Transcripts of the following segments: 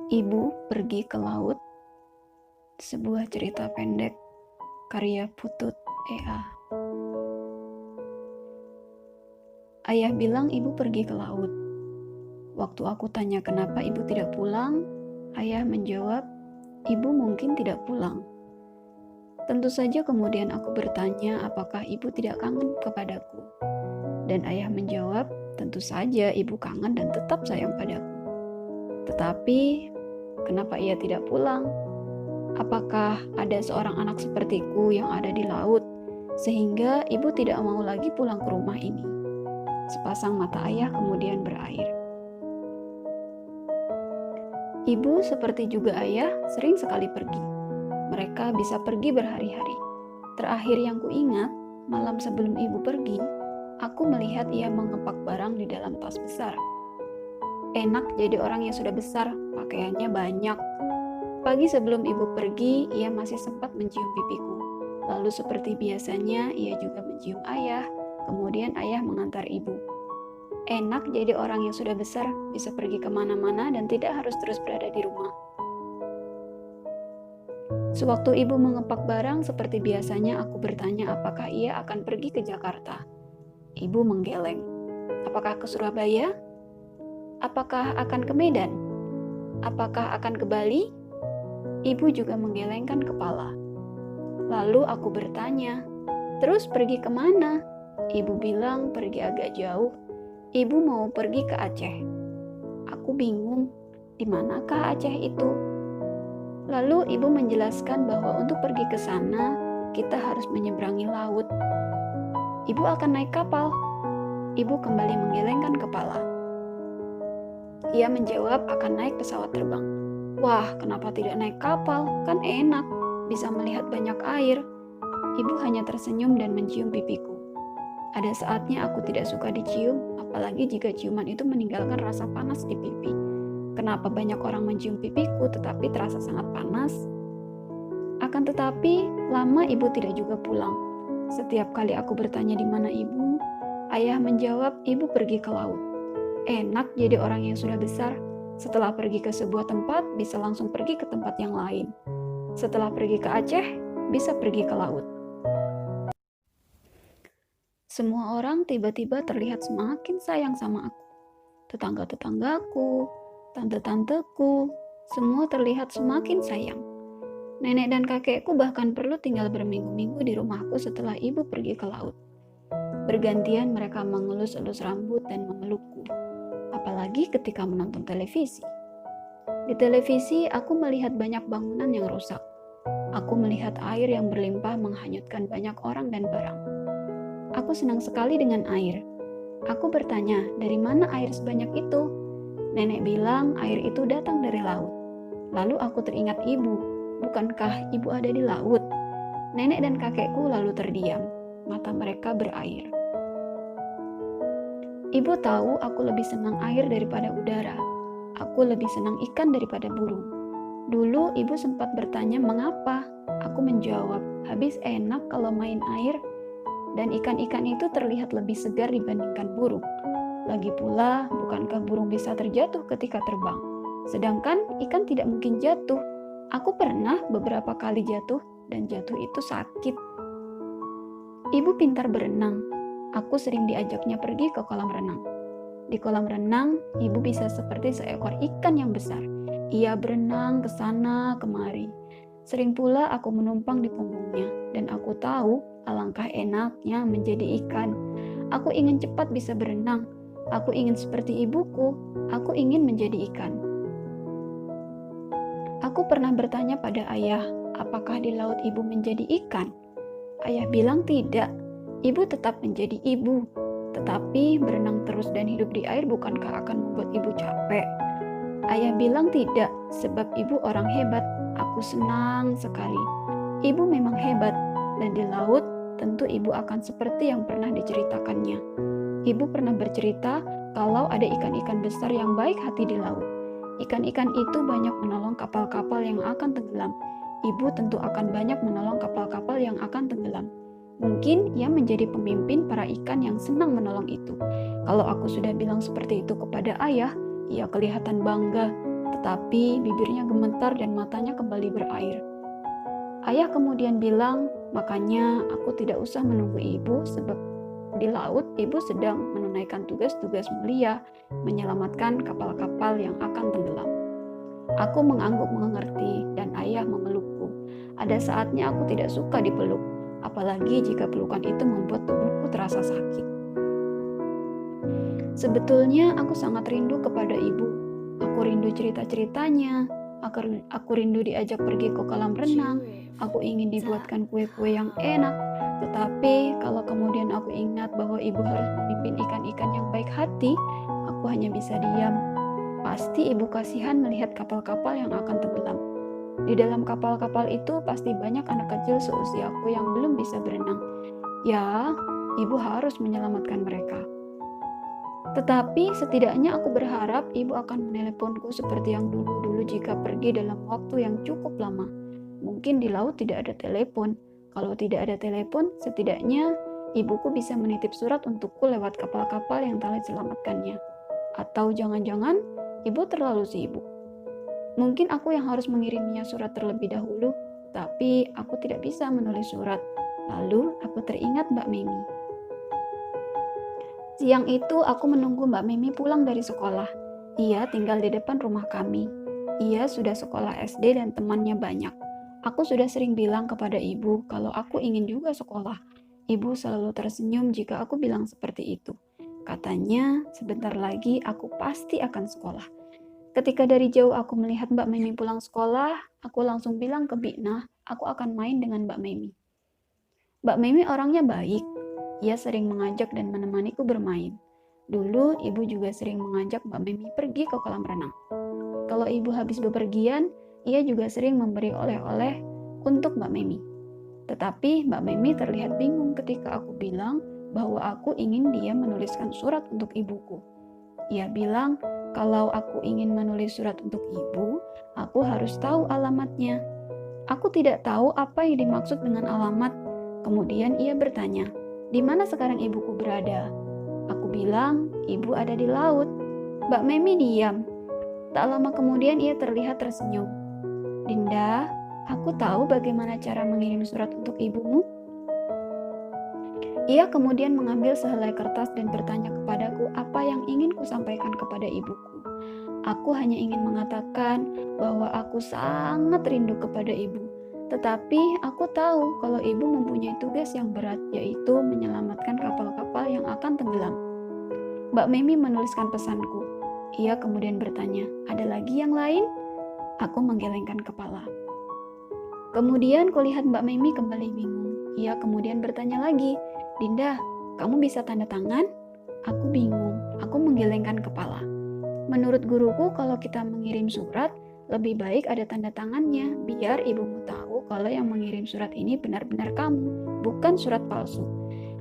Ibu pergi ke laut, sebuah cerita pendek karya Putut E.A. Ayah bilang ibu pergi ke laut. Waktu aku tanya kenapa ibu tidak pulang, ayah menjawab, ibu mungkin tidak pulang. Tentu saja kemudian aku bertanya apakah ibu tidak kangen kepadaku. Dan ayah menjawab, tentu saja ibu kangen dan tetap sayang padaku. Tetapi kenapa ia tidak pulang? Apakah ada seorang anak sepertiku yang ada di laut, sehingga ibu tidak mau lagi pulang ke rumah ini? Sepasang mata ayah kemudian berair. Ibu seperti juga ayah sering sekali pergi. Mereka bisa pergi berhari-hari. Terakhir yang kuingat, malam sebelum ibu pergi, aku melihat ia mengepak barang di dalam tas besar. Enak jadi orang yang sudah besar, pakaiannya banyak. Pagi sebelum ibu pergi, ia masih sempat mencium pipiku. Lalu seperti biasanya, ia juga mencium ayah. Kemudian ayah mengantar ibu. Enak jadi orang yang sudah besar, bisa pergi kemana-mana dan tidak harus terus berada di rumah. Sewaktu ibu mengepak barang, seperti biasanya aku bertanya apakah ia akan pergi ke Jakarta. Ibu menggeleng. Apakah ke Surabaya? Apakah akan ke Medan? Apakah akan ke Bali? Ibu juga menggelengkan kepala. Lalu aku bertanya, terus pergi kemana? Ibu bilang pergi agak jauh. Ibu mau pergi ke Aceh. Aku bingung, di manakah Aceh itu? Lalu ibu menjelaskan bahwa untuk pergi ke sana, kita harus menyeberangi laut. Ibu akan naik kapal. Ibu kembali menggelengkan kepala. Ia menjawab akan naik pesawat terbang. Wah, kenapa tidak naik kapal? Kan enak, bisa melihat banyak air. Ibu hanya tersenyum dan mencium pipiku. Ada saatnya aku tidak suka dicium, apalagi jika ciuman itu meninggalkan rasa panas di pipi. Kenapa banyak orang mencium pipiku tetapi terasa sangat panas? Akan tetapi, lama ibu tidak juga pulang. Setiap kali aku bertanya di mana ibu, ayah menjawab ibu pergi ke laut. Enak jadi orang yang sudah besar. Setelah pergi ke sebuah tempat, bisa langsung pergi ke tempat yang lain. Setelah pergi ke Aceh, bisa pergi ke laut. Semua orang tiba-tiba terlihat semakin sayang sama aku. Tetangga-tetanggaku, tante-tanteku, semua terlihat semakin sayang. Nenek dan kakekku bahkan perlu tinggal berminggu-minggu di rumahku setelah ibu pergi ke laut. Bergantian mereka mengelus-elus rambut dan memelukku. Apalagi ketika menonton televisi. Di televisi, aku melihat banyak bangunan yang rusak. Aku melihat air yang berlimpah menghanyutkan banyak orang dan barang. Aku senang sekali dengan air. Aku bertanya, dari mana air sebanyak itu? Nenek bilang air itu datang dari laut. Lalu aku teringat ibu. Bukankah ibu ada di laut? Nenek dan kakekku lalu terdiam. Mata mereka berair. Ibu tahu aku lebih senang air daripada udara. Aku lebih senang ikan daripada burung. Dulu ibu sempat bertanya mengapa. Aku menjawab, habis enak kalau main air. Dan ikan-ikan itu terlihat lebih segar dibandingkan burung. Lagi pula, bukankah burung bisa terjatuh ketika terbang? Sedangkan ikan tidak mungkin jatuh. Aku pernah beberapa kali jatuh, dan jatuh itu sakit. Ibu pintar berenang. Aku sering diajaknya pergi ke kolam renang. Di kolam renang, ibu bisa seperti seekor ikan yang besar. Ia berenang ke sana kemari. Sering pula aku menumpang di punggungnya, dan aku tahu alangkah enaknya menjadi ikan. Aku ingin cepat bisa berenang. Aku ingin seperti ibuku. Aku ingin menjadi ikan. Aku pernah bertanya pada ayah, apakah di laut ibu menjadi ikan? Ayah bilang tidak. Ibu tetap menjadi ibu. Tetapi berenang terus dan hidup di air bukankah akan membuat ibu capek? Ayah bilang tidak, sebab ibu orang hebat. Aku senang sekali. Ibu memang hebat, dan di laut tentu ibu akan seperti yang pernah diceritakannya. Ibu pernah bercerita kalau ada ikan-ikan besar yang baik hati di laut. Ikan-ikan itu banyak menolong kapal-kapal yang akan tenggelam. Ibu tentu akan banyak menolong kapal-kapal yang akan tenggelam. Mungkin ia menjadi pemimpin para ikan yang senang menolong itu. Kalau aku sudah bilang seperti itu kepada ayah, ia kelihatan bangga. tetapi bibirnya gemetar dan matanya kembali berair. Ayah kemudian bilang, makanya aku tidak usah menunggu ibu sebab di laut ibu sedang menunaikan tugas-tugas mulia menyelamatkan kapal-kapal yang akan tenggelam. Aku mengangguk mengerti dan ayah memelukku. Ada saatnya aku tidak suka dipeluk, apalagi jika pelukan itu membuat tubuhku terasa sakit. Sebetulnya aku sangat rindu kepada ibu. Aku rindu cerita-ceritanya. Aku rindu diajak pergi ke kolam renang. Aku ingin dibuatkan kue-kue yang enak. Tetapi kalau kemudian aku ingat bahwa ibu harus memimpin ikan-ikan yang baik hati, aku hanya bisa diam. Pasti ibu kasihan melihat kapal-kapal yang akan tenggelam. Di dalam kapal-kapal itu pasti banyak anak kecil seusiaku yang belum bisa berenang. Ya, ibu harus menyelamatkan mereka. Tetapi setidaknya aku berharap ibu akan meneleponku seperti yang dulu-dulu jika pergi dalam waktu yang cukup lama. Mungkin di laut tidak ada telepon. Kalau tidak ada telepon, setidaknya ibuku bisa menitip surat untukku lewat kapal-kapal yang telah diselamatkannya. Atau jangan-jangan ibu terlalu sibuk. Mungkin aku yang harus mengirimnya surat terlebih dahulu, tapi aku tidak bisa menulis surat. Lalu aku teringat Mbak Memi. Siang itu aku menunggu Mbak Mimi pulang dari sekolah. Ia tinggal di depan rumah kami. Ia sudah sekolah SD dan temannya banyak. Aku sudah sering bilang kepada ibu kalau aku ingin juga sekolah. Ibu selalu tersenyum jika aku bilang seperti itu. Katanya, sebentar lagi aku pasti akan sekolah. Ketika dari jauh aku melihat Mbak Mimi pulang sekolah, aku langsung bilang ke Biknah, aku akan main dengan Mbak Mimi. Mbak Mimi orangnya baik. Ia sering mengajak dan menemaniku bermain. Dulu ibu juga sering mengajak Mbak Mimi pergi ke kolam renang. Kalau ibu habis bepergian, ia juga sering memberi oleh-oleh untuk Mbak Mimi. Tetapi Mbak Mimi terlihat bingung ketika aku bilang bahwa aku ingin dia menuliskan surat untuk ibuku. Ia bilang, kalau aku ingin menulis surat untuk ibu, aku harus tahu alamatnya. Aku tidak tahu apa yang dimaksud dengan alamat. Kemudian ia bertanya, di mana sekarang ibuku berada? Aku bilang, ibu ada di laut. Mbak Memi diam. Tak lama kemudian ia terlihat tersenyum. Dinda, aku tahu bagaimana cara mengirim surat untuk ibumu. Ia kemudian mengambil sehelai kertas dan bertanya kepadaku apa yang ingin kusampaikan kepada ibuku. Aku hanya ingin mengatakan bahwa aku sangat rindu kepada ibu. Tetapi aku tahu kalau ibu mempunyai tugas yang berat, yaitu menyelamatkan kapal-kapal yang akan tenggelam. Mbak Memi menuliskan pesanku. Ia kemudian bertanya, ada lagi yang lain? Aku menggelengkan kepala. Kemudian kulihat Mbak Memi kembali bingung. Ia kemudian bertanya lagi, Dinda, kamu bisa tanda tangan? Aku bingung, aku menggelengkan kepala. Menurut guruku kalau kita mengirim surat, lebih baik ada tanda tangannya, biar ibumu tahu kalau yang mengirim surat ini benar-benar kamu, bukan surat palsu.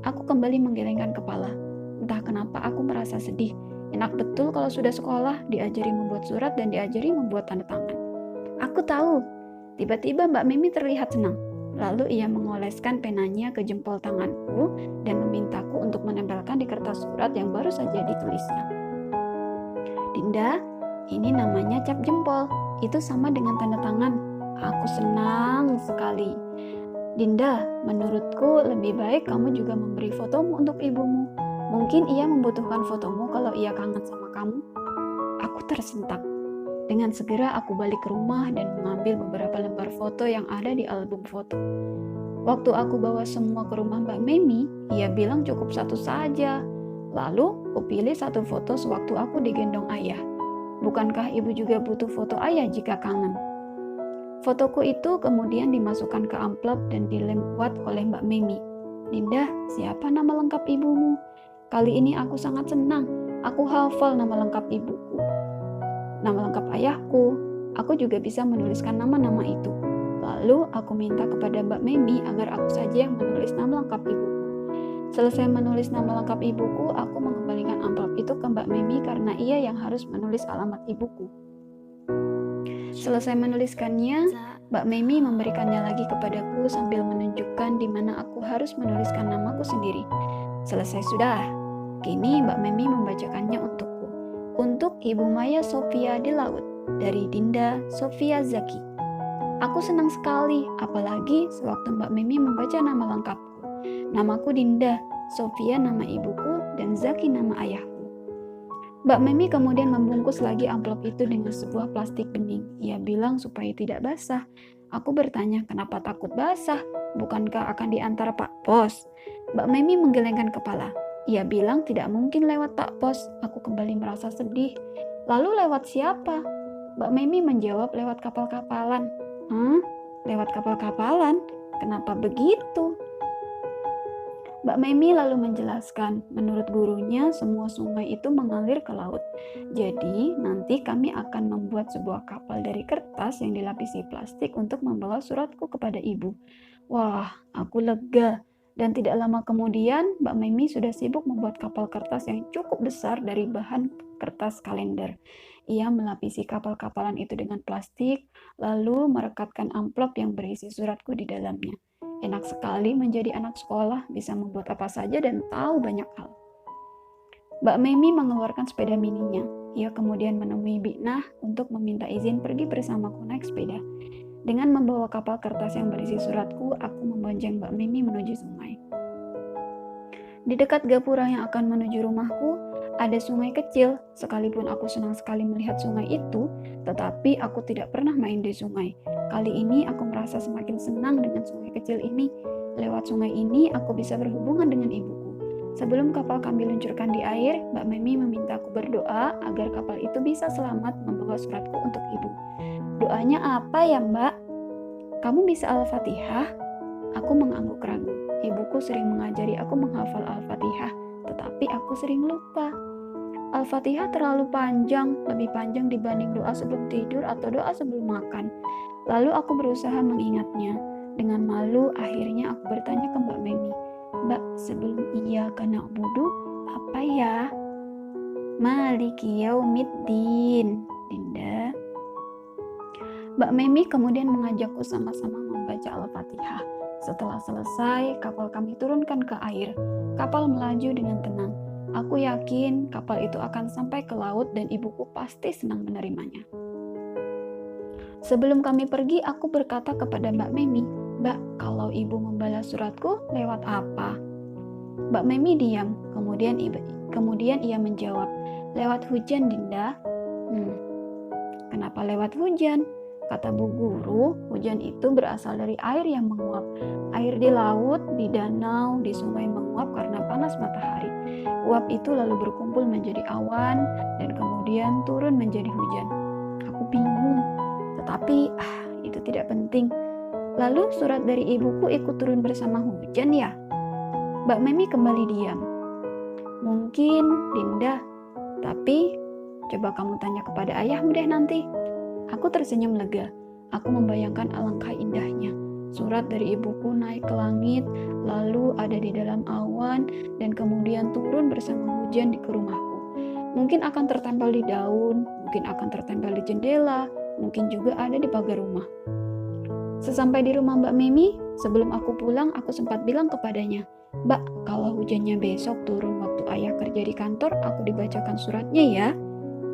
Aku kembali menggelengkan kepala. Entah kenapa aku merasa sedih. Enak betul kalau sudah sekolah, diajari membuat surat dan diajari membuat tanda tangan. Aku tahu. Tiba-tiba Mbak Mimi terlihat senang. Lalu ia mengoleskan penanya ke jempol tanganku dan memintaku untuk menempelkan di kertas surat yang baru saja ditulisnya. Dinda, ini namanya cap jempol. Itu sama dengan tanda tangan. Aku senang sekali. Dinda, menurutku lebih baik kamu juga memberi fotomu untuk ibumu. Mungkin ia membutuhkan fotomu kalau ia kangen sama kamu. Aku tersentak. Dengan segera aku balik ke rumah dan mengambil beberapa lembar foto yang ada di album foto. Waktu aku bawa semua ke rumah Mbak Memi, ia bilang cukup satu saja. Lalu, kupilih satu foto sewaktu aku digendong ayah. Bukankah ibu juga butuh foto ayah jika kangen? Fotoku itu kemudian dimasukkan ke amplop dan dilem kuat oleh Mbak Memi. Dinda, siapa nama lengkap ibumu? Kali ini aku sangat senang. Aku hafal nama lengkap ibuku. Nama lengkap ayahku. Aku juga bisa menuliskan nama-nama itu. Lalu aku minta kepada Mbak Memi agar aku saja yang menulis nama lengkap ibuku. Selesai menulis nama lengkap ibuku, aku mengembalikan amplop itu ke Mbak Memi karena ia yang harus menulis alamat ibuku. Selesai menuliskannya, Mbak Memi memberikannya lagi kepadaku sambil menunjukkan di mana aku harus menuliskan namaku sendiri. Selesai sudah. Kini Mbak Memi membacakannya untukku. Untuk Ibu Maya Sofia di laut. dari Dinda Sofia Zaki. Aku senang sekali, apalagi sewaktu Mbak Memi membaca nama lengkapku. Namaku Dinda, Sofia nama ibuku, dan Zaki nama ayahku. Mbak Memi kemudian membungkus lagi amplop itu dengan sebuah plastik bening. Ia bilang supaya tidak basah. Aku bertanya, kenapa takut basah? Bukankah akan diantar Pak Pos? Mbak Memi menggelengkan kepala. Ia bilang tidak mungkin lewat Pak Pos. Aku kembali merasa sedih. Lalu lewat siapa? Mbak Memi menjawab lewat kapal-kapalan. Lewat kapal-kapalan? Kenapa begitu? Mbak Memi lalu menjelaskan, menurut gurunya semua sungai itu mengalir ke laut. Jadi nanti kami akan membuat sebuah kapal dari kertas yang dilapisi plastik untuk membawa suratku kepada ibu. Wah, aku lega. Dan tidak lama kemudian Mbak Memi sudah sibuk membuat kapal kertas yang cukup besar dari bahan kertas kalender. Ia melapisi kapal-kapalan itu dengan plastik, lalu merekatkan amplop yang berisi suratku di dalamnya. Enak sekali menjadi anak sekolah, bisa membuat apa saja dan tahu banyak hal. Mbak Memi mengeluarkan sepeda mininya. Ia kemudian menemui Biknah untuk meminta izin pergi bersamaku naik sepeda. Dengan membawa kapal kertas yang berisi suratku, aku membonceng Mbak Memi menuju sungai. Di dekat gapura yang akan menuju rumahku, ada sungai kecil. Sekalipun aku senang sekali melihat sungai itu, tetapi aku tidak pernah main di sungai. Kali ini aku merasa semakin senang dengan sungai kecil ini. Lewat sungai ini aku bisa berhubungan dengan ibuku. Sebelum kapal kami luncurkan di air, Mbak Memi meminta aku berdoa agar kapal itu bisa selamat membawa suratku untuk ibu. Doanya apa ya, Mbak? Kamu bisa Al-Fatihah? Aku mengangguk ragu. Ibuku sering mengajari aku menghafal Al-Fatihah, tetapi aku sering lupa. Al-Fatihah terlalu panjang, lebih panjang dibanding doa sebelum tidur atau doa sebelum makan. Lalu aku berusaha mengingatnya. Dengan malu, akhirnya aku bertanya ke Mbak Memi, Mbak, sebelum Iyyaka na'budu, apa ya? Maliki yaumiddin, Dinda. Mbak Memi kemudian mengajakku sama-sama membaca Al-Fatihah. Setelah selesai, kapal kami turunkan ke air. Kapal melaju dengan tenang. Aku yakin kapal itu akan sampai ke laut dan ibuku pasti senang menerimanya. Sebelum kami pergi, aku berkata kepada Mbak Memi, Mbak, kalau ibu membalas suratku, lewat apa? Mbak Memi diam, kemudian ia menjawab, lewat hujan, Dinda. Kenapa lewat hujan? Kata Bu Guru, hujan itu berasal dari air yang menguap. Air di laut, di danau, di sungai menguap karena panas matahari. Uap itu lalu berkumpul menjadi awan dan kemudian turun menjadi hujan. Aku bingung, tetapi itu tidak penting. Lalu surat dari ibuku ikut turun bersama hujan ya? Mbak Memi kembali diam. Mungkin, Dinda, tapi coba kamu tanya kepada ayahmu deh nanti. Aku tersenyum lega. Aku membayangkan alangkah indahnya. Surat dari ibuku naik ke langit, lalu ada di dalam awan, dan kemudian turun bersama hujan ke rumahku. Mungkin akan tertempel di daun, mungkin akan tertempel di jendela, mungkin juga ada di pagar rumah. Sesampai di rumah Mbak Memi, sebelum aku pulang, aku sempat bilang kepadanya, Mbak, kalau hujannya besok turun waktu ayah kerja di kantor, aku dibacakan suratnya ya.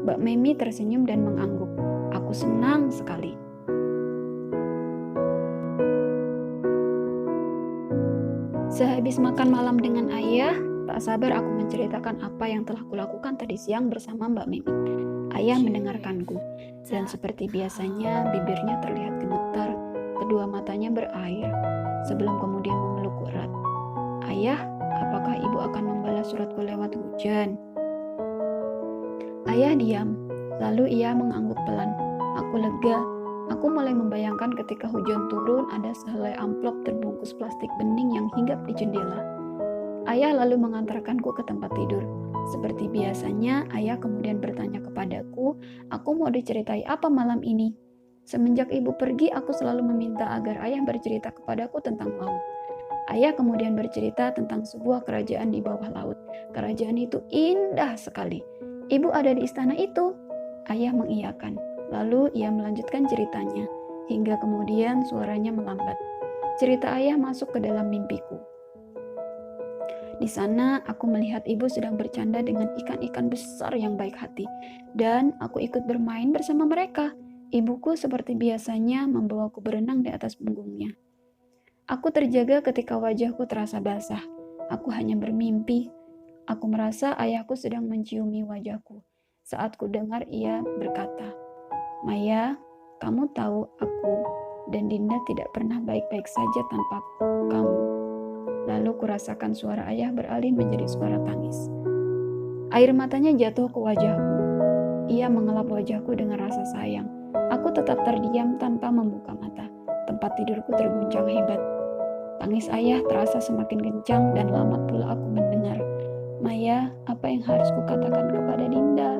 Mbak Memi tersenyum dan mengangguk. Aku senang sekali. Sehabis makan malam dengan ayah, tak sabar aku menceritakan apa yang telah kulakukan tadi siang bersama Mbak Memi. Ayah mendengarkanku, dan seperti biasanya bibirnya terlihat gemetar, kedua matanya berair, sebelum kemudian memelukku erat. Ayah, apakah ibu akan membalas suratku lewat hujan? Ayah diam, lalu ia mengangguk pelan. Aku lega. Aku mulai membayangkan ketika hujan turun ada sehelai amplop terbungkus plastik bening yang hinggap di jendela. Ayah lalu mengantarkanku ke tempat tidur. Seperti biasanya, ayah kemudian bertanya kepadaku, aku mau diceritai apa malam ini? Semenjak ibu pergi, aku selalu meminta agar ayah bercerita kepadaku tentang laut. Ayah kemudian bercerita tentang sebuah kerajaan di bawah laut. Kerajaan itu indah sekali. Ibu ada di istana itu? Ayah mengiyakan. Lalu ia melanjutkan ceritanya, hingga kemudian suaranya melambat. Cerita ayah masuk ke dalam mimpiku. Di sana aku melihat ibu sedang bercanda dengan ikan-ikan besar yang baik hati, dan aku ikut bermain bersama mereka. Ibuku seperti biasanya membawaku berenang di atas punggungnya. Aku terjaga ketika wajahku terasa basah. Aku hanya bermimpi. Aku merasa ayahku sedang menciumi wajahku. Saat ku dengar ia berkata, "Maya, kamu tahu aku dan Dinda tidak pernah baik-baik saja tanpa kamu." Lalu kurasakan suara ayah beralih menjadi suara tangis. Air matanya jatuh ke wajahku. Ia mengelap wajahku dengan rasa sayang. Aku tetap terdiam tanpa membuka mata. Tempat tidurku terguncang hebat. Tangis ayah terasa semakin kencang dan lama pula aku mendengar. "Maya, apa yang harus kukatakan kepada Dinda?"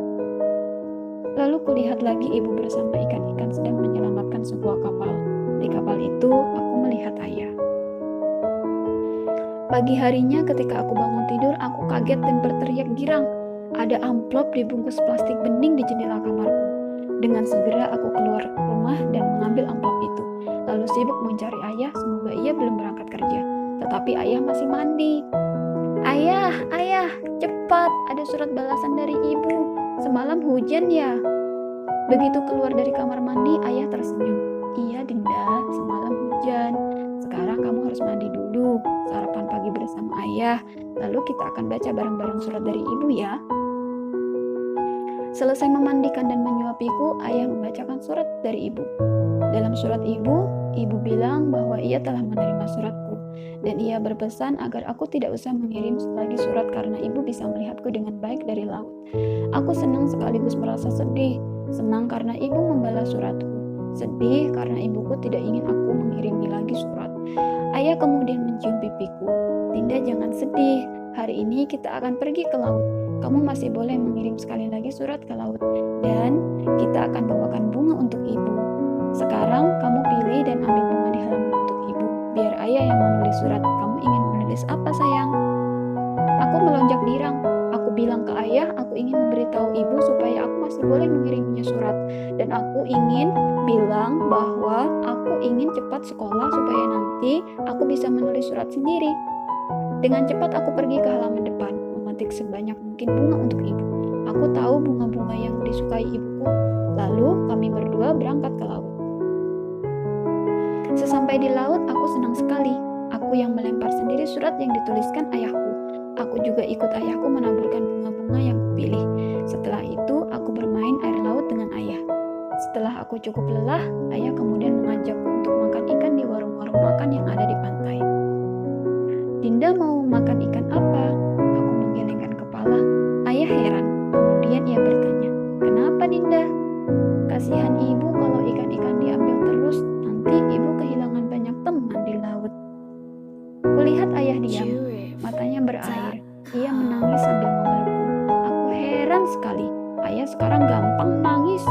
Lalu kulihat lagi ibu bersama ikan-ikan sedang menyelamatkan sebuah kapal. Di kapal itu, aku melihat ayah. Pagi harinya ketika aku bangun tidur, aku kaget dan berteriak girang. Ada amplop dibungkus plastik bening di jendela kamarku. Dengan segera aku keluar rumah dan mengambil amplop itu. Lalu sibuk mencari ayah, semoga ia belum berangkat kerja. Tetapi ayah masih mandi. Ayah, cepat, ada surat balasan dari ibu. Semalam hujan ya?" Begitu keluar dari kamar mandi, ayah tersenyum. "Iya Dinda, semalam hujan. Sekarang kamu harus mandi dulu, sarapan pagi bersama ayah. Lalu kita akan baca bareng-bareng surat dari ibu ya." Selesai memandikan dan menyuapiku, ayah membacakan surat dari ibu. Dalam surat ibu bilang bahwa ia telah menerima suratku. Dan ia berpesan agar aku tidak usah mengirim lagi surat karena ibu bisa melihatku dengan baik dari laut. Aku senang sekaligus merasa sedih. Senang karena ibu membalas suratku. Sedih karena ibuku tidak ingin aku mengirimi lagi surat. Ayah kemudian mencium pipiku. "Dinda, jangan sedih. Hari ini kita akan pergi ke laut. Kamu masih boleh mengirim sekali lagi surat ke laut. Dan kita akan bawakan bunga untuk ibu. Sekarang kamu pilih dan ambil bunga di halaman untuk ibu. Biar ayah yang menulis surat. Kamu ingin menulis apa sayang?" Aku melonjak girang. Aku bilang ke ayah, aku ingin memberitahu ibu supaya aku masih boleh mengirimnya surat. Dan aku ingin bilang bahwa aku ingin cepat sekolah supaya nanti aku bisa menulis surat sendiri. Dengan cepat aku pergi ke halaman depan, memetik sebanyak mungkin bunga untuk ibu. Aku tahu bunga-bunga yang disukai ibuku. Lalu kami berdua berangkat ke laut. Sesampai di laut, aku senang sekali. Aku yang melempar sendiri surat yang dituliskan ayahku. Aku juga ikut ayahku menaburkan bunga-bunga yang kupilih. Setelah itu, aku bermain air laut dengan ayah. Setelah aku cukup lelah, ayah kemudian mengajakku untuk makan ikan di warung-warung makan yang ada di pantai. "Dinda mau makan ikan apa?" Aku menggelengkan kepala. Ayah heran. Kemudian ia bertanya, "Kenapa Dinda?" "Kasihan ibu kalau ikan-ikan diambil terus, nanti ibu kehilangan banyak teman di laut." Kulihat ayah diam, matanya berair. Ia menangis sambil memelukku. Aku heran sekali. Ayah sekarang gampang nangis.